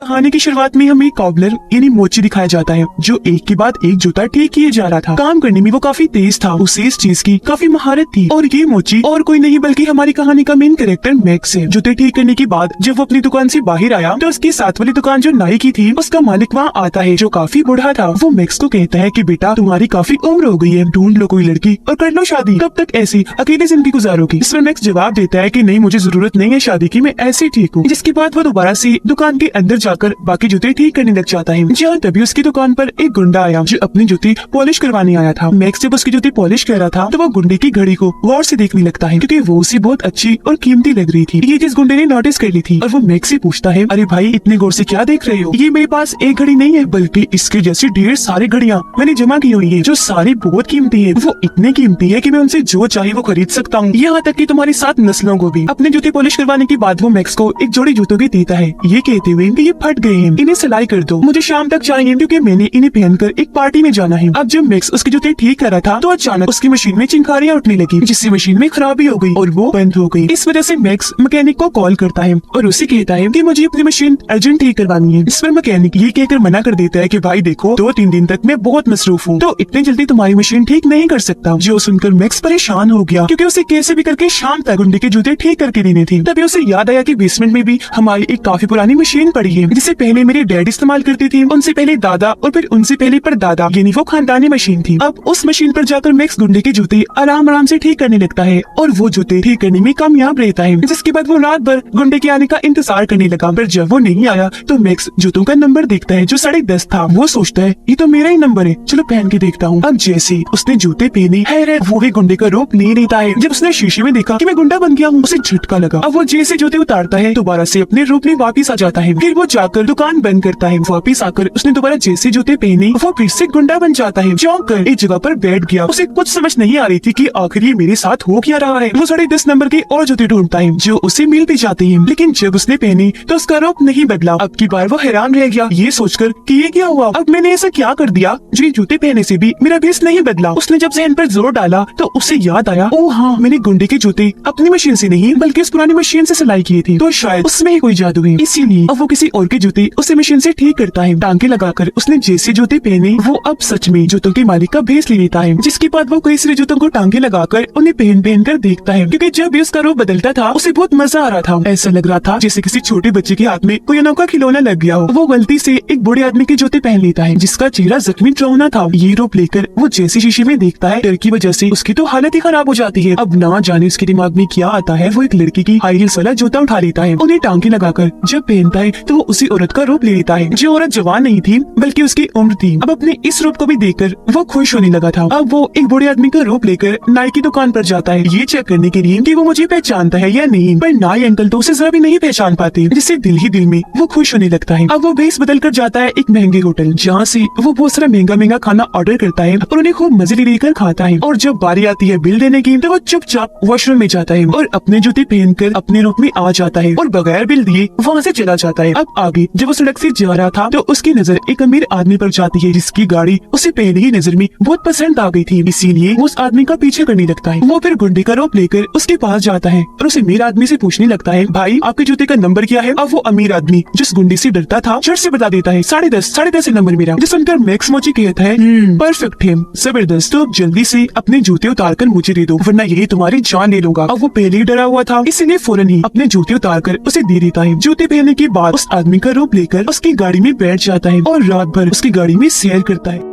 कहानी की शुरुआत में हमें कॉबलर यानी मोची दिखाया जाता है जो एक के बाद एक जूता ठीक किए जा रहा था। काम करने में वो काफी तेज था, उसे इस चीज की काफी महारत थी। और ये मोची और कोई नहीं बल्कि हमारी कहानी का मेन कैरेक्टर मैक्स है। जूते ठीक करने के बाद जब वो अपनी दुकान से बाहर आया तो उसकी साथ वाली दुकान जो नाई की थी उसका मालिक वहाँ आता है जो काफी बूढ़ा था। वो मैक्स को कहता है कि बेटा तुम्हारी काफी उम्र हो गई है, ढूंढ लो कोई लड़की और कर लो शादी, कब तक ऐसी अकेले जिंदगी गुजारोगी। इस पर मैक्स जवाब देता है कि नहीं मुझे जरूरत नहीं है शादी की, मैं ऐसे ठीक हूँ। जिसके बाद वो दोबारा से दुकान के अंदर जाकर बाकी जूते ठीक करने लग जाता है। जहाँ तभी उसकी दुकान पर एक गुंडा आया जो अपनी जूती पॉलिश करवाने आया था। मैक्स जब उसकी जूती पॉलिश कर रहा था तो वो गुंडे की घड़ी को गौर से देखने लगता है क्योंकि वो उसे बहुत अच्छी और कीमती लग रही थी। ये चीज गुंडे ने नोटिस कर ली थी और वो मैक्स से पूछता है, अरे भाई इतने गौर से क्या देख रहे हो? ये मेरे पास एक घड़ी नहीं है बल्कि इसके जैसी ढेर सारी घड़ियाँ मैंने जमा की हुई है जो सारी बहुत कीमती है। वो इतनी कीमती है कि मैं उनसे जो चाहे वो खरीद सकता हूँ, यहाँ तक कि तुम्हारी 7 नस्लों को भी। अपने जूते पॉलिश करवाने के बाद वो मैक्स को एक जोड़ी जूतों की देता है, ये कहते हुए कि ये फट गए हैं, इन्हें सिलाई कर दो, मुझे शाम तक चाहिए क्योंकि मैंने इन्हें पहनकर एक पार्टी में जाना है। अब जब मैक्स उसके जूते ठीक कर रहा था तो अचानक उसकी मशीन में चिंगारियां उठने लगी जिससे मशीन में खराबी हो गई और वो बंद हो गई। इस वजह से मैक्स मैकेनिक को कॉल करता है और उसे कहता है कि मुझे अपनी मशीन अर्जेंट ठीक करवानी है। इस पर मैकेनिक ये कहकर मना कर देता है कि भाई देखो 2-3 दिन तक मैं बहुत मसरूफ हूँ तो इतनी जल्दी तुम्हारी मशीन ठीक नहीं कर सकता। जो सुनकर मैक्स परेशान हो गया क्योंकि उसे कैसे भी करके शाम तक गुंडे के जूते ठीक करके देने थे। तभी उसे याद आया कि बेसमेंट में भी हमारी एक काफी पुरानी मशीन पड़ी है जिसे पहले मेरे डैड इस्तेमाल करते थे, उनसे पहले दादा और फिर उनसे पहले परदादा, यानी वो खानदानी मशीन थी। अब उस मशीन पर जाकर मैक्स गुंडे के जूते आराम आराम से ठीक करने लगता है और वो जूते ठीक करने में कामयाब रहता है। जिसके बाद वो रात भर गुंडे के आने का इंतजार करने लगा, पर जब वो नहीं आया तो मैक्स जूतों का नंबर देखता है जो 10:30 था। वो सोचता है ये तो मेरा ही नंबर है, चलो पहन के देखता हूँ। अब जैसे उसने जूते पहने है वो ही गुंडे का रूप ले लेता है। जब उसने शीशे में देखा कि मैं गुंडा बन गया हूँ उसे झटका लगा। अब वो जैसे जूते उतारता है दोबारा से अपने रूप में वापिस आ जाता है। फिर वो जाकर दुकान बंद करता है। वापिस आकर उसने दोबारा जैसे जूते पहने वो फिर से गुंडा बन जाता है। चौंक कर एक जगह पर बैठ गया। उसे कुछ समझ नहीं आ रही थी कि आखिर ये मेरे साथ हो क्या रहा है। वो 10:30 नंबर के और जूते ढूंढता है जो उसे मिल भी जाते हैं, लेकिन जब उसने पहने तो उसका रूप नहीं बदला। अब की बार वो हैरान रह गया ये सोचकर कि ये क्या हुआ, अब मैंने ऐसा क्या कर दिया जो जूते पहने से भी मेरा भेस नहीं बदला। उसने जब जहन पर जोर डाला तो उसे याद आया, ओ हाँ मैंने गुंडे के जूते अपनी मशीन से नहीं बल्कि उस पुरानी मशीन से सिलाई किए थे, तो शायद उसमें ही कोई जादू है। इसीलिए अब वो किसी और के जूते उसी मशीन से ठीक करता है। टांके लगाकर उसने जैसे जूते पहने वो अब सच में जूतों के मालिक का भेस ले लेता है। जिसके बाद वो कई सारे जूतों को टांके लगाकर उन्हें पहन कर देखता है क्योंकि जब भी उसका रूप बदलता था उसे बहुत मजा आ रहा था। ऐसा लग रहा था जैसे किसी छोटे बच्चे के हाथ में कोई अनोखा खिलौना लग गया हो। वो गलती से एक बूढ़े आदमी के जूते पहन लेता है जिसका चेहरा जख्मी डरावना था। ये रूप लेकर वो जैसे शीशे में देखता है डर की वजह से उसकी तो हालत ही खराब हो जाती है। अब ना जाने उसके दिमाग में क्या आता है, वो एक लड़की की हाई हील्स वाला जूता उठा लेता है। उन्हें टांके लगाकर जब पहनता है तो वो उसी औरत का रूप ले लेता है जो औरत जवान नहीं थी बल्कि उसकी उम्र थी। अब अपने इस रूप को भी देखकर वो खुश होने लगा था। अब वो एक बूढ़े आदमी का रूप लेकर नाई की दुकान पर जाता है ये चेक करने के लिए कि वो मुझे पहचानता है या नहीं, पर नाई अंकल तो उसे जरा भी नहीं पहचान पाते, जिससे दिल ही दिल में वो खुश होने लगता है। अब वो भेस बदल कर जाता है एक महंगे होटल जहाँ से वो बहुत सारा महंगा खाना ऑर्डर करता है और उन्हें खूब मजे लेकर खाता है। और जब बारी आती है बिल देने की तो वो चुपचाप वॉशरूम में जाता है और अपने जूते पहनकर अपने रूप में आ जाता है और बगैर बिल दिए वहाँ से चला जाता है। अब आगे जब वो सड़क से जा रहा था तो उसकी नजर एक अमीर आदमी पर जाती है जिसकी गाड़ी उसे पहले ही नजर में बहुत पसंद आ गई थी, इसीलिए वो उस आदमी का पीछे करने लगता है। वो फिर गुंडे का रूप लेकर उसके पास जाता है और उस अमीर आदमी से पूछने लगता है, भाई आपके जूते का नंबर क्या है? अब वो अमीर आदमी जिस गुंडे से डरता था झट से बता देता है 10:30 है नंबर मेरा। जिस सुनकर मैक्स मोची कहता है परफेक्ट है, जबरदस्त, तो अब जल्दी से अपने जूते उतार कर मुझे दे दो वरना यही तुम्हारी जान ले लूंगा। अब वो पहले ही डरा हुआ था इसीलिए फौरन ही अपने जूते उतार कर उसे दे देता है। जूते पहनने के बाद उस आदमी का रूप लेकर उसकी गाड़ी में बैठ जाता है और रात भर उसकी गाड़ी में सैर करता है।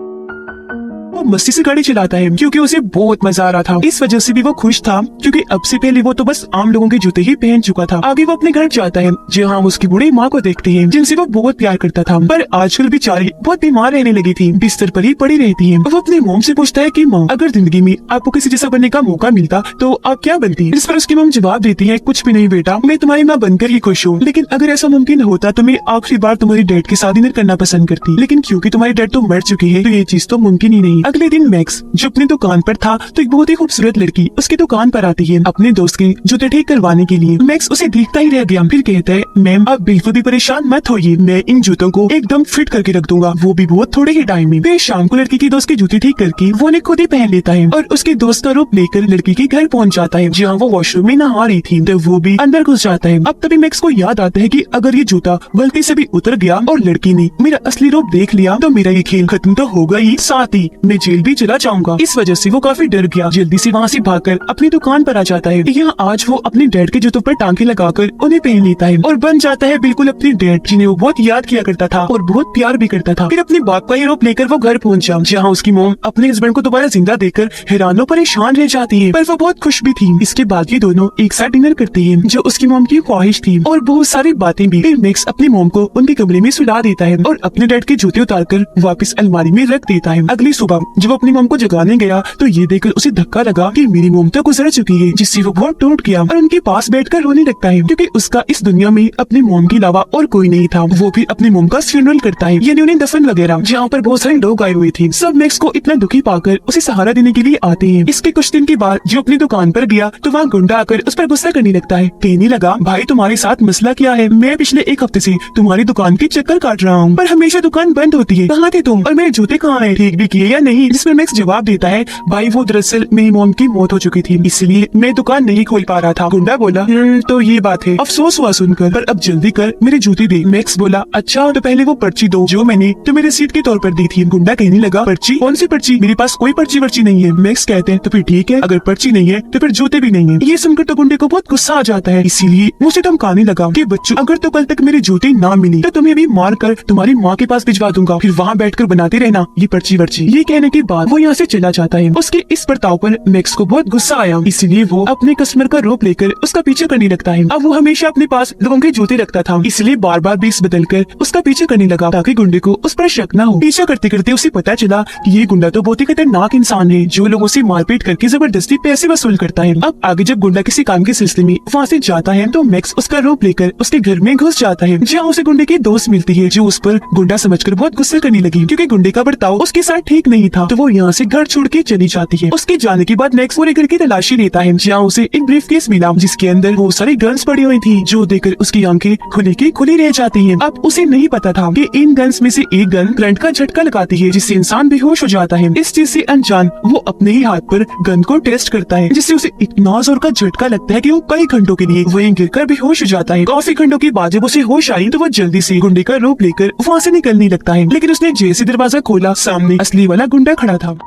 वो मस्ती से गाड़ी चलाता है क्योंकि उसे बहुत मजा आ रहा था। इस वजह से भी वो खुश था क्योंकि अब से पहले वो तो बस आम लोगों के जूते ही पहन चुका था। आगे वो अपने घर जाता है जहाँ उसकी बूढ़ी माँ को देखते हैं जिनसे वो बहुत प्यार करता था, पर आजकल बेचारी बहुत बीमार रहने लगी थी, बिस्तर पर ही पड़ी रहती है। वो अपनी मोम से पूछता है कि माँ अगर जिंदगी में आपको किसी जैसा बनने का मौका मिलता तो आप क्या बनती? जिस पर उसकी मोम जवाब देती है, कुछ भी नहीं बेटा, मैं तुम्हारी माँ बनकर ही खुश हूँ, लेकिन अगर ऐसा मुमकिन होता तो मैं आखिरी बार तुम्हारी डैड की शादी नहीं करना पसंद करती, लेकिन क्योंकि तुम्हारी डैड तो मर चुकी है तो ये चीज तो मुमकिन ही नहीं। अगले दिन मैक्स जो अपनी दुकान पर था तो एक बहुत ही खूबसूरत लड़की उसकी दुकान पर आती है अपने दोस्त के जूते ठीक करवाने के लिए। मैक्स उसे देखता ही रह गया, फिर कहता है मैम आप बिल्कुल भी परेशान मत होइए, मैं इन जूतों को एकदम फिट करके रख दूंगा, वो भी बहुत थोड़े ही टाइम में। फिर शाम को लड़की के दोस्त के जूते ठीक करके वो उन्हें खुद ही पहन लेता है और उसके दोस्त का रूप लेकर लड़की के घर पहुंच जाता है जहाँ वो वॉशरूम में नहा रही थी। तो वो भी अंदर घुस जाता है। अब तभी मैक्स को याद आता है कि अगर ये जूता गलती से भी उतर गया और लड़की ने मेरा असली रूप देख लिया तो मेरा ये खेल खत्म तो होगा ही, साथ ही मैं जेल भी चला जाऊंगा। इस वजह से वो काफी डर गया, जल्दी से वहाँ से भागकर अपनी दुकान पर आ जाता है। यहाँ आज वो अपने डैड के जूतों पर टांके लगाकर उन्हें पहन लेता है और बन जाता है बिल्कुल अपने डैड जिन्हें वो बहुत याद किया करता था और बहुत प्यार भी करता था। फिर अपने बाप का ये रूप लेकर वो घर पहुंचा जहाँ उसकी मॉम अपने हस्बैंड को दोबारा जिंदा देखकर हैरान और परेशान रह जाती है, पर वो बहुत खुश भी थी। इसके बाद ये दोनों एक साथ डिनर करते हैं जो उसकी मॉम की ख्वाहिश थी और बहुत सारी बातें भी। फिर मैक्स अपनी मॉम को उनके कमरे में सुला देता है और अपने डैड के जूते उतारकर वापस अलमारी में रख देता है। अगली सुबह जब अपनी मॉम को जगाने गया तो ये देखकर उसे धक्का लगा कि मेरी मॉम तो गुजर चुकी है, जिससे वो बहुत टूट गया और उनके पास बैठकर रोने लगता है क्योंकि उसका इस दुनिया में अपनी मॉम के अलावा और कोई नहीं था। वो फिर अपनी मॉम का फ्यूनरल करता है, यानी उन्हें दफन वगैरह, जहाँ पर बहुत सारे लोग आए हुए थे। सब मैक्स को इतना दुखी पाकर उसे सहारा देने के लिए आते हैं। इसके कुछ दिन के बाद जो अपनी दुकान पर गया तो वहाँ गुंडा आकर उस पर गुस्सा करने लगता है, कहने लगा भाई तुम्हारे साथ मसला क्या है, मैं पिछले एक हफ्ते से तुम्हारी दुकान के चक्कर काट रहा हूँ पर हमेशा दुकान बंद होती है, कहाँ थे तुम और मेरे जूते कहाँ हैं, ठीक भी किए या नहीं। जिस पर मैक्स जवाब देता है भाई वो दरअसल मेरी मॉम की मौत हो चुकी थी इसलिए मैं दुकान नहीं खोल पा रहा था। गुंडा बोला तो ये बात है, अफसोस हुआ सुनकर, पर अब जल्दी कर मेरे जूते दे। मैक्स बोला अच्छा तो पहले वो पर्ची दो जो मैंने तुम्हें रसीद के तौर पर दी थी। गुंडा कहने लगा पर्ची, कौन सी पर्ची, मेरे पास कोई पर्ची वर्ची नहीं है। मैक्स कहते हैं तो फिर ठीक है, अगर पर्ची नहीं है तो फिर जूते भी नहीं है। ये सुनकर तो गुंडे को बहुत गुस्सा आ जाता है, इसीलिए मुझे धमकाने लगा कि बच्चों अगर तो कल तक मेरे जूते ना मिले तो तुम्हें भी मार कर तुम्हारी माँ के पास भिजवा दूंगा, फिर वहाँ बैठकर बनाते रहना ये पर्ची वर्ची। ये कहने के बाद वो यहाँ से चला जाता है। उसके इस बर्ताव पर मैक्स को बहुत गुस्सा आया, इसलिए वो अपने कस्टमर का रूप लेकर उसका पीछे करने लगता है। अब वो हमेशा अपने पास लोगों के जूते रखता था, इसलिए बार बार बेस बदल कर उसका पीछे करने लगा ताकि गुंडे को उस पर शक न हो। पीछा करते करते उसे पता चला कि ये गुंडा तो बहुत ही खतरनाक इंसान है जो लोगों से मारपीट करके जबरदस्ती पैसे वसूल करता है। अब आगे जब गुंडा किसी काम के सिलसिले में वहाँ से जाता है तो मैक्स उसका रूप लेकर उसके घर में घुस जाता है जहाँ उसे गुंडे की दोस्त मिलती है जो उस पर गुंडा समझकर बहुत गुस्सा करने लगी क्योंकि गुंडे का बर्ताव उसके साथ ठीक नहीं था। तो वो यहाँ से घर छोड़ के चली जाती है। उसके जाने के बाद मैक्स पूरे घर की तलाशी लेता है जहाँ उसे एक ब्रीफकेस मिला जिसके अंदर वो सारी गन्स पड़ी हुई थी जो देखकर उसकी आंखें खुली की खुली रह जाती हैं। अब उसे नहीं पता था कि इन गन्स में से एक गन करंट का झटका लगाती है जिससे इंसान बेहोश हो जाता है। इस चीज से अनजान वो अपने ही हाथ पर गन को टेस्ट करता है जिससे उसे इतना जोर का झटका लगता है कि वो कई घंटों के लिए वहीं गिरकर बेहोश हो जाता है। काफी घंटों के बाद जब उसे होश आई तो वो जल्दी से गुंडे का रूप लेकर वहाँ से निकलने लगता है, लेकिन उसने जैसे दरवाजा खोला सामने असली वाला गुंडा खड़ा था।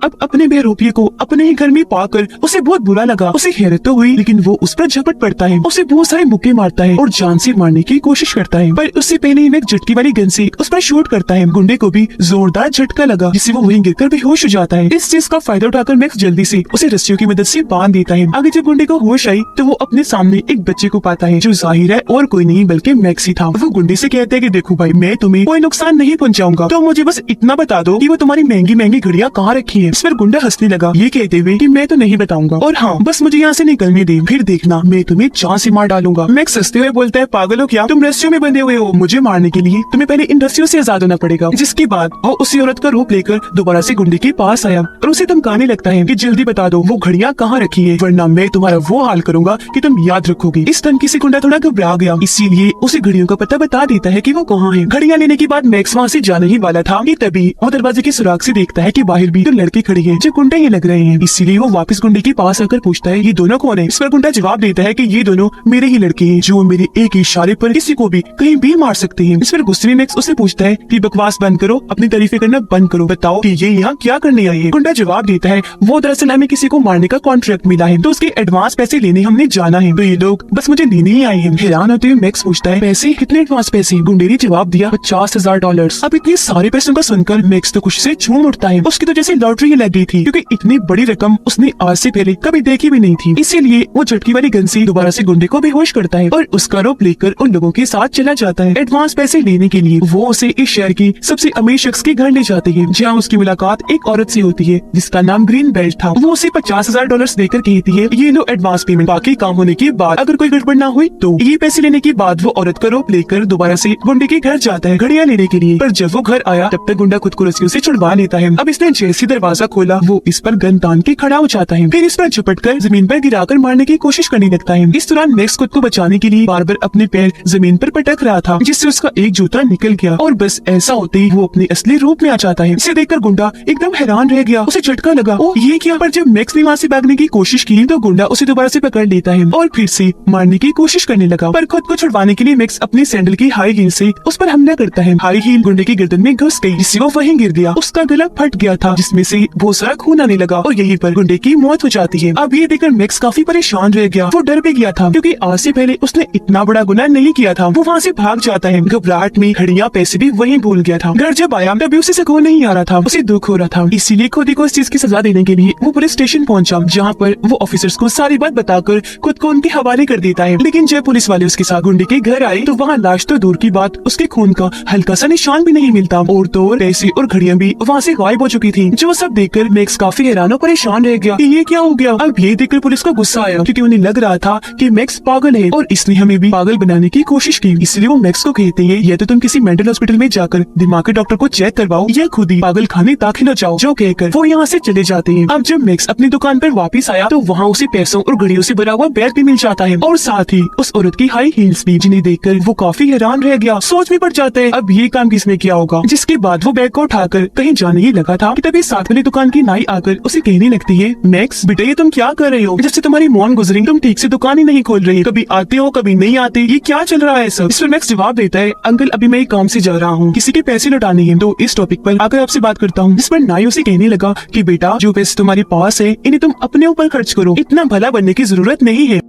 अब अपने बेरूपिये को अपने ही घर में पाकर उसे बहुत बुरा लगा। उसे हैरत तो हुई लेकिन वो उस पर झपट पड़ता है, उसे बहुत सारे मुक्के मारता है और जान से मारने की कोशिश करता है, पर उससे पहले ही एक झटकी वाली गन से उस पर शूट करता है। गुंडे को भी जोरदार झटका लगा जिससे वो वहीं गिरकर बेहोश हो जाता है। इस चीज का फायदा उठाकर मैक्स जल्दी से उसे रस्सियों की मदद से बांध देता है। आगे जब गुंडे को होश आई तो वो अपने सामने एक बच्चे को पाता है जो जाहिर है और कोई नहीं बल्कि मैक्स ही था। वो गुंडे से कहते हैं कि देखो भाई मैं तुम्हें कोई नुकसान नहीं पहुंचाऊंगा, तो मुझे बस इतना बता दो कि वो तुम्हारी महंगी महंगी घड़ियां कहाँ रखी है। इस पर गुंडा हंसने लगा ये कहते हुए कि मैं तो नहीं बताऊंगा और हाँ बस मुझे यहाँ से निकलने दे, फिर देखना मैं तुम्हें जान से मार डालूंगा। मैक्स हंसते हुए बोलता है पागल हो क्या, तुम रस्सियों में बंधे हुए हो, मुझे मारने के लिए तुम्हें पहले इन रस्सियों से आजाद होना पड़ेगा। जिसके बाद वो उसी औरत का रूप लेकर दोबारा से गुंडे के पास आया और उसे धमकाने लगता है कि जल्दी बता दो वो घड़ियां कहाँ रखी है वरना मैं तुम्हारा वो हाल करूंगा कि तुम याद रखोगे। इस धमकी से गुंडा थोड़ा घबरा गया, इसीलिए उसे घड़ियों का पता बता देता है कि वो कहाँ है। घड़ियां लेने के बाद मैक्स वहाँ से जाने ही वाला था कि तभी वो दरवाजे के सुराग से देखता है कि बाहर भी तो लड़के खड़े हैं जो गुंडे ही लग रहे हैं, इसीलिए वो वापस गुंडे के पास आकर पूछता है ये दोनों कौन है। इस पर गुंडा जवाब देता है कि ये दोनों मेरे ही लड़के हैं जो मेरे एक ही इशारे पर किसी को भी कहीं भी मार सकते हैं। इस पर गुस्से में मैक्स उससे पूछता है कि बकवास बंद करो, अपनी तारीफें करना बंद करो, बताओ कि ये यहाँ क्या करने आई है। गुंडा जवाब देता है वो दरअसल हमें किसी को मारने का कॉन्ट्रैक्ट मिला है तो उसके एडवांस पैसे लेने हमने जाना है, तो ये लोग बस मुझे लेने ही आए हैं। हैरान होते हुए मैक्स पूछता है पैसे, कितने एडवांस पैसे। गुंडे ने जवाब दिया $50,000। अब इतने सारे पैसों का सुनकर मैक्स तो खुशी से झूम उठता है, उसकी तो जैसे लॉटरी ये लग गई थी, क्योंकि इतनी बड़ी रकम उसने आज से पहले कभी देखी भी नहीं थी। इसीलिए वो झटकी वाली गन से दोबारा से गुंडे को बेहोश करता है और उसका रोप लेकर उन लोगों के साथ चला जाता है। एडवांस पैसे लेने के लिए वो उसे इस शहर की सबसे अमीर शख्स के घर ले जाते हैं, जहाँ उसकी मुलाकात एक औरत से होती है जिसका नाम ग्रीन बेल्ट था। वो उसे $50,000 देकर कहती है, ये लो एडवांस पेमेंट, बाकी काम होने के बाद अगर कोई गड़बड़ ना हुई तो। ये पैसे लेने के बाद वो औरत का रोप लेकर दोबारा से गुंडे के घर जाता है घड़ियां लेने के लिए। पर जब वो घर आया तब तक गुंडा खुद को रस्सियों से छुड़वा लेता है। अब इसने जैसे दरवाजा खोला वो इस पर गन तान के खड़ा हो जाता है, फिर इस पर झपट कर जमीन पर गिराकर मारने की कोशिश करने लगता है। इस दौरान मैक्स खुद को बचाने के लिए बार बार अपने पैर जमीन पर पटक रहा था, जिससे उसका एक जूता निकल गया और बस ऐसा होते ही वो अपने असली रूप में आ जाता है। इसे देखकर गुंडा एकदम हैरान रह गया, उसे झटका लगा, ओ ये क्या। पर जब मैक्स ने वहाँ से भागने की कोशिश की तो गुंडा उसे दोबारा से पकड़ लेता है और फिर से मारने की कोशिश करने लगा। पर खुद को छुड़वाने के लिए मैक्स अपनी सैंडल की हाई हील से उस पर हमला करता है। हाई हील गुंडे की गर्दन में घुस गई, जिससे वो वहीं गिर गया। उसका गला फट गया था, जिसमें से बहुत सारा खून आने लगा और यहीं पर गुंडे की मौत हो जाती है। अब ये देखकर मैक्स काफी परेशान रह गया। वो डर भी गया था, क्योंकि आज से पहले उसने इतना बड़ा गुनाह नहीं किया था। वो वहाँ से भाग जाता है। घबराहट में घड़ियां पैसे भी वहीं भूल गया था। घर जब आया तभी उसे सुकून नहीं आ रहा था, उसे दुख हो रहा था। इसीलिए खुद को इस चीज की सजा देने के लिए वो पुलिस स्टेशन पहुंचा, जहाँ पर वो ऑफिसर्स को सारी बात बताकर खुद को उनके हवाले कर देता है। लेकिन जब पुलिस वाले उसके साथ गुंडे के घर आए तो वहाँ लाश तो दूर की बात, उसके खून का हल्का सा निशान भी नहीं मिलता और तो पैसे और घड़ियां भी वहाँ से गायब हो चुकी थी। जो सब देखकर मैक्स काफी हैरान और परेशान रह गया कि ये क्या हो गया। अब ये देखकर पुलिस को गुस्सा आया, क्योंकि उन्हें लग रहा था कि मैक्स पागल है और इसने हमें भी पागल बनाने की कोशिश की। इसलिए वो मैक्स को कहते हैं, या तो तुम किसी मेंटल हॉस्पिटल में जाकर दिमाग के डॉक्टर को चेक करवाओ या खुद ही पागल खाने दाखिल हो जाओ। जो कहकर वो यहाँ से चले जाते हैं। अब जब मैक्स अपनी दुकान पर वापस आया तो वहाँ उसे पैसों और घड़ियों से भरा हुआ बैग भी मिल जाता है और साथ ही उस औरत की हाई हील्स भी, जिन्हें देखकर वो काफी हैरान रह गया। सोच में पड़ जाता है अब ये काम किसने किया होगा। जिसके बाद वो बैग को उठाकर कहीं जाने ही लगा था कि तभी साथ वाली दुकान की नाई आकर उसे कहने लगती है, मैक्स बेटा ये तुम क्या कर रहे हो, जब से तुम्हारी मौन गुजरी तुम ठीक से दुकान ही नहीं खोल रही, कभी आते हो कभी नहीं आते, ये क्या चल रहा है सब। इस पर मैक्स जवाब देता है, अंकल अभी मैं एक काम से जा रहा हूँ, किसी के पैसे लौटाने हैं, तो इस टॉपिक पर आकर आपसे बात करता हूँ। इस पर नाई उसे कहने लगा कि बेटा जो पैसे तुम्हारे पास है इन्हें तुम अपने ऊपर खर्च करो, इतना भला बनने की जरूरत नहीं है।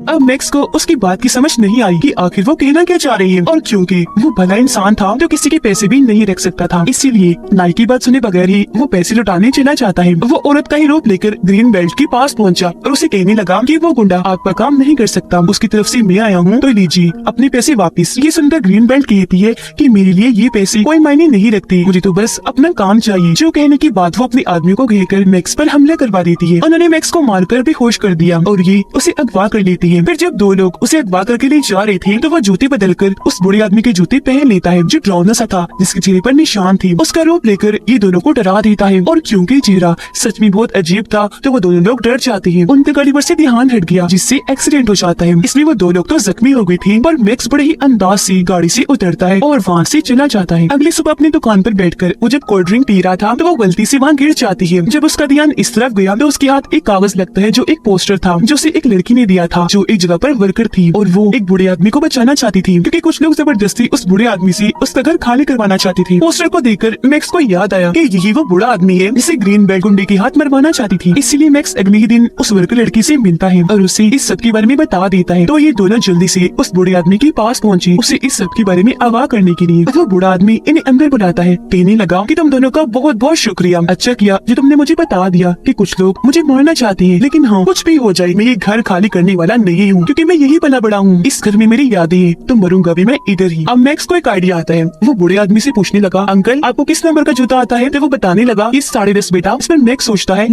अब मैक्स को उसकी बात की समझ नहीं आई कि आखिर वो कहना क्या चाह रही है, और क्योंकि वो भला इंसान था तो किसी के पैसे भी नहीं रख सकता था, इसीलिए नाई की बात सुने बगैर ही वो पैसे लौटाने चला जाता है। वो औरत का ही रूप लेकर ग्रीन बेल्ट के पास पहुंचा और उसे कहने लगा कि वो गुंडा आपका काम नहीं कर सकता, उसकी तरफ से मैं आया हूँ, तो लीजिए अपने पैसे वापिस। ये सुनकर ग्रीन बेल्ट कहती है कि मेरे लिए ये पैसे कोई मायने नहीं रखते, मुझे तो बस अपना काम चाहिए। जो कहने के बाद वो अपने आदमी को घेरकर मैक्स पर हमला करवा देती है। उन्होंने मैक्स को मारकर बेहोश कर दिया और ये उसे अगवा कर लेती है। फिर जब दो लोग उसे अगवा करके ले जा रहे थे तो वो जूते बदलकर उस बुढ़े आदमी के जूते पहन लेता है, जो डरावना सा था, जिसके चेहरे पर निशान थी। उसका रूप लेकर ये दोनों को डरा देता है और क्योंकि चेहरा सच में बहुत अजीब था तो वो दोनों लोग डर जाते हैं। उनके गाड़ी पर से ध्यान हट गया, जिससे एक्सीडेंट हो जाता है। इसमें वो दो लोग तो जख्मी हो गए थे, पर मैक्स बड़े ही अंदाज से गाड़ी से उतरता है और वहाँ से चला जाता है। अगली सुबह अपनी दुकान पर बैठकर वो जब कोल्ड ड्रिंक पी रहा था तो वो गलती से वहाँ गिर जाती है। जब उसका ध्यान इस तरफ गया तो उसके हाथ एक कागज लगता है, जो एक पोस्टर था, जो उसे एक लड़की ने दिया था, जो एक जगह पर वर्कर थी और वो एक बूढ़े आदमी को बचाना चाहती थी, क्योंकि कुछ लोग जबरदस्ती उस बूढ़े आदमी से उसका घर खाली करवाना चाहती थी। पोस्टर को देखकर मैक्स को याद आया कि यही वो बूढ़ा आदमी है जिसे ग्रीन बेल्ट गुंडे के हाथ मरवाना चाहती थी। इसीलिए मैक्स अगले ही दिन उस वर्कर लड़की से मिलता है और उसे इस सब के बारे में बता देता है। तो ये दोनों जल्दी से उस बूढ़े आदमी के पास पहुंचे उसे इस सब के बारे में आगाह करने के लिए। वो बूढ़ा आदमी इन्हें अंदर बुलाता है, कहने लगा कि तुम दोनों का बहुत बहुत शुक्रिया, अच्छा किया जो तुमने मुझे बता दिया कि कुछ लोग मुझे मारना चाहते हैं, लेकिन हाँ कुछ भी हो जाए मैं ये घर खाली करने वाला नहीं हूँ, क्योंकि मैं यही पला बड़ा हूँ। इस घर में मेरी यादें हैं, तो मरूंगा भी मैं इधर ही। अब मैक्स को एक आइडिया आता है। वो बूढ़े आदमी से पूछने लगा, अंकल आपको किस नंबर का जूता आता है? तो वो बताने लगा इस 10.5 बेटा। इस पर मैक्स सोचता है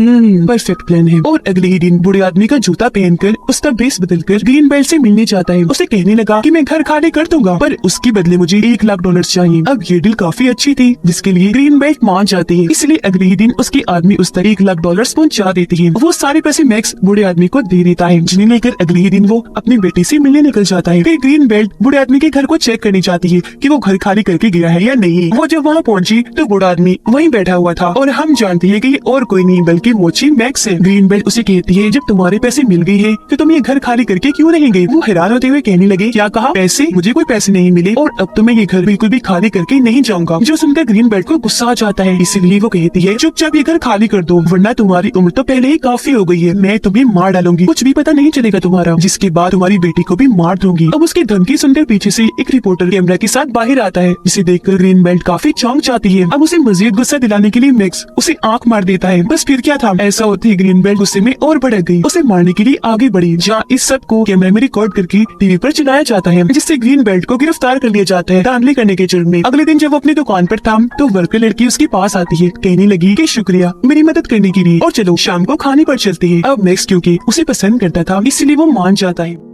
परफेक्ट प्लान है, और अगले ही दिन बूढ़े आदमी का जूता पहनकर उसका बेस बदलकर ग्रीन बेल्ट से मिलने जाता है। उसे कहने लगा कि मैं घर खाली कर दूंगा, पर उसके बदले मुझे $1,00,000 चाहिए। अब ये डील काफी अच्छी थी, जिसके लिए ग्रीन बेल्ट मान जाती है, इसलिए अगले ही दिन उसके आदमी उस तक $1,00,000 पहुँचा देती है। वो सारे पैसे मैक्स बूढ़े आदमी को दे देता है, जिन्हें लेकर अगले ही दिन वो अपनी बेटी से मिलने निकल जाता है। फिर ग्रीन बेल्ट बूढ़े आदमी के घर को चेक करनी चाहती है कि वो घर खाली करके गया है या नहीं। वो जब वहाँ पहुंची तो बूढ़ा आदमी वहीं बैठा हुआ था, और हम जानते हैं कि ये और कोई नहीं बल्कि मोची मैक्स है। ग्रीन बेल्ट उसे कहती है, जब तुम्हारे पैसे मिल गए हैं तो तुम ये घर खाली करके क्यों नहीं गए? वो हैरान होते हुए कहने लगे, क्या कहा? पैसे? मुझे कोई पैसे नहीं मिले और अब तो मैं ये घर बिल्कुल भी खाली करके नहीं जाऊंगा। जो सुनकर ग्रीन बेल्ट को गुस्सा आ जाता है, इसलिए वो कहती है, चुपचाप ये घर खाली कर दो, वरना तुम्हारी उम्र तो पहले ही काफी हो गई है, मैं तुम्हें मार डालूंगी, कुछ भी पता नहीं चलेगा तुम्हारा। जिसके बाद तुम्हारी बेटी को भी मार दूंगी। अब उसकी धमकी सुनकर पीछे से एक रिपोर्टर कैमरा के साथ बाहर आता है, जिसे देखकर ग्रीन बेल्ट काफी चौंक जाती है। अब उसे मजीद गुस्सा दिलाने के लिए मैक्स उसे आंख मार देता है। बस फिर क्या था, ऐसा होते ही ग्रीन बेल्ट गुस्से में और भड़क गई, उसे मारने के लिए आगे बढ़ी। जहाँ इस सब को कैमरे में रिकॉर्ड करके टीवी पर चलाया जाता है, जिससे ग्रीन बेल्ट को गिरफ्तार कर लिया जाता है धांधली करने के जुर्म में। अगले दिन जब वो अपनी दुकान पर था तो वर्कर लड़की उसके पास आती है, कहने लगी कि शुक्रिया मेरी मदद करने के लिए और चलो शाम को खाने पर चलते हैं। अब मैक्स क्योंकि उसे पसंद करता था इसलिए वो मान जाता है।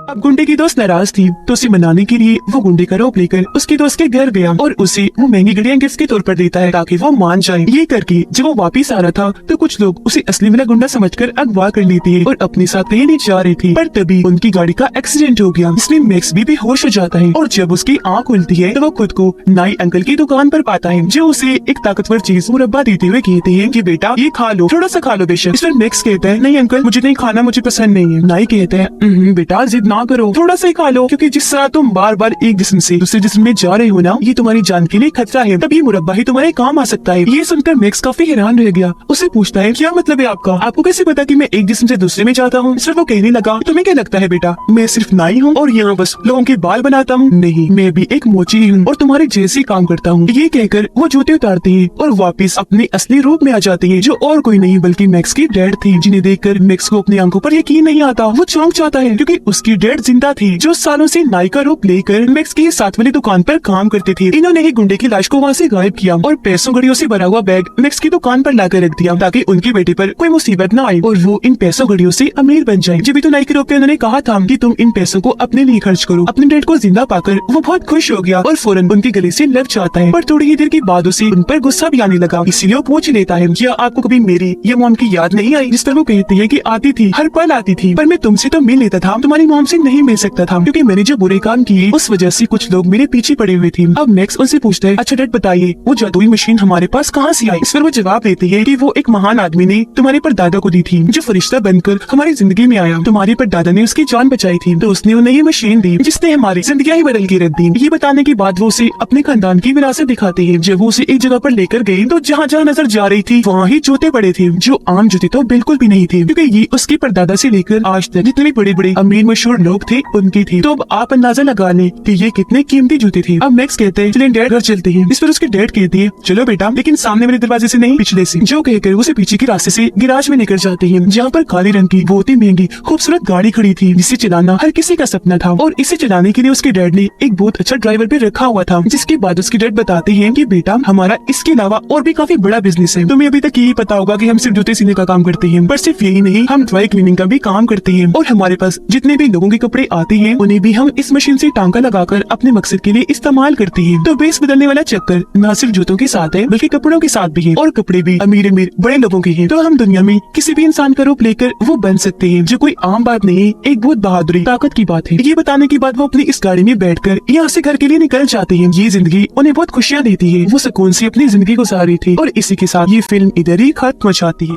अब गुंडे की दोस्त नाराज थी तो उसे मनाने के लिए वो गुंडे का रूप लेकर उसके दोस्त के घर गया और उसे वो महंगी घड़ियां गिफ्ट के तौर पर देता है ताकि वो मान जाए। ये करके जब वो वापिस आ रहा था तो कुछ लोग उसे असली वाला गुंडा समझकर अगवा कर लेते हैं और अपने साथ कहीं नहीं जा रहे थे। पर तभी उनकी गाड़ी का एक्सीडेंट हो गया, इसलिए मैक्स भी बेहोश हो जाता है और जब उसकी आंख खुलती है तो वो खुद को नाई अंकल की दुकान पर पाता है, जो उसे एक ताकतवर चीज मुरब्बा देते हुए कहते हैं कि बेटा ये खा लो, थोड़ा सा खा लो बेशक। इस पर मैक्स कहता है नहीं अंकल मुझे नहीं खाना, मुझे पसंद नहीं है। नाई कहता है बेटा जिद ना करो, थोड़ा सा खा लो, क्योंकि जिस तरह तुम बार बार एक जिस्म से दूसरे जिस्म में जा रहे हो ना, ये तुम्हारी जान के लिए खतरा है, तब ये मुरब्बा ही तुम्हारे काम आ सकता है। ये सुनकर मैक्स काफी हैरान रह गया, उसे पूछता है क्या मतलब है आपका, आपको कैसे पता कि मैं एक जिस्म से दूसरे में जाता हूँ। सिर्फ वो कहने लगा तुम्हें क्या लगता है बेटा मैं सिर्फ नाई हूँ और यहाँ बस लोगों के बाल बनाता हूँ, नहीं मैं भी एक मोची हूँ और तुम्हारे जैसे काम करता हूँ। ये कहकर वो जूते उतारती है और वापिस अपने असली रूप में आ जाती है, जो और कोई नहीं बल्कि मैक्स की डैड थी, जिन्हें देखकर मैक्स को अपनी आंखों पर यकीन नहीं आता। वो चौंक जाता है क्योंकि उसकी डैड जिंदा थी, जो सालों से नाई का रूप लेकर मैक्स की साथ वाली दुकान पर काम करते थे। इन्होंने ही गुंडे की लाश को वहाँ से गायब किया और पैसों घड़ियों से भरा हुआ बैग मैक्स की दुकान पर लाकर रख दिया ताकि उनकी बेटे पर कोई मुसीबत न आए और वो इन पैसों घड़ियों से अमीर बन जाए। जब भी तो नाई के रूप में उन्होंने कहा था कि तुम इन पैसों को अपने लिए खर्च करो। अपने डैड को जिंदा पाकर वो बहुत खुश हो गया और फौरन उनके गले से लग जाता है, पर थोड़ी ही देर के बाद उसे उन पर गुस्सा भी आने लगा, इसीलिए वो पूछ लेता है क्या आपको कभी मेरी या मॉम की याद नहीं आई। जिस पर वो कहती है कि आती थी, हर पल आती थी, पर मैं तुमसे तो मिल लेता था, तुम्हारी मॉम से नहीं मिल सकता था क्योंकि मैंने जो बुरे काम किए उस वजह से कुछ लोग मेरे पीछे पड़े हुए थे। अब मैक्स उनसे पूछता है अच्छा डैड बताइए वो जादुई मशीन हमारे पास कहाँ से आई। इस पर वो जवाब देती है कि वो एक महान आदमी ने तुम्हारे परदादा को दी थी, जो फरिश्ता बनकर हमारी जिंदगी में आया। तुम्हारे परदादा ने उसकी जान बचाई थी तो उसने उन्हें ये मशीन दी जिसने हमारी जिंदगी ही बदल के रख दी। ये बताने के बाद वो उसे अपने खानदान की विरासत दिखाती है। जब वो उसे एक जगह पर लेकर गई तो जहाँ जहाँ नजर जा रही थी वहाँ ही जूते पड़े थे, जो आम जूते तो बिल्कुल भी नहीं थे क्योंकि ये उसके परदादा से लेकर आज तक जितने भी बड़े बड़े अमीर मशहूर लोग थे उनकी थी। तो अब आप अंदाजा लगा लें कि ये कितने कीमती जूते थे। अब मैक्स कहते हैं चलिए डैड घर चलते हैं। इस पर उसके डैड कहती है चलो बेटा लेकिन सामने वाले दरवाजे से नहीं पिछले से, जो कहकर उसे पीछे के रास्ते से गिराज में लेकर जाते हैं, जहाँ पर काले रंग की बहुत ही महंगी खूबसूरत गाड़ी खड़ी थी, जिसे चलाना हर किसी का सपना था और इसे चलाने के लिए उसके डैड ने एक बहुत अच्छा ड्राइवर भी रखा हुआ था। जिसके बाद उसके डैड बताते हैं कि बेटा हमारा इसके अलावा और भी काफी बड़ा बिजनेस है। तुम्हें अभी तक यही पता होगा कि हम सिर्फ जूते सीने का काम करते हैं, पर सिर्फ यही नहीं हम ड्राई क्लीनिंग का भी काम करते हैं और हमारे पास जितने भी लोगों के कपड़े आते हैं उन्हें भी हम इस मशीन से टांका लगाकर अपने मकसद के लिए इस्तेमाल करते हैं। तो बेस बदलने वाला चक्कर न सिर्फ जूतों के साथ है बल्कि कपड़ों के साथ भी है और कपड़े भी अमीर अमीर बड़े लोगों के हैं। तो हम दुनिया में किसी भी इंसान का रूप लेकर वो बन सकते हैं, जो कोई आम बात नहीं, एक बहुत बहादुरी ताकत की बात है। ये बताने के बाद वो अपनी इस गाड़ी में बैठकर यहाँ से घर के लिए निकल जाते हैं। ये जिंदगी उन्हें बहुत खुशियाँ देती है, वो सुकून से अपनी जिंदगी गुजार रही थी और इसी के साथ ये फिल्म इधर ही खत्म हो जाती है।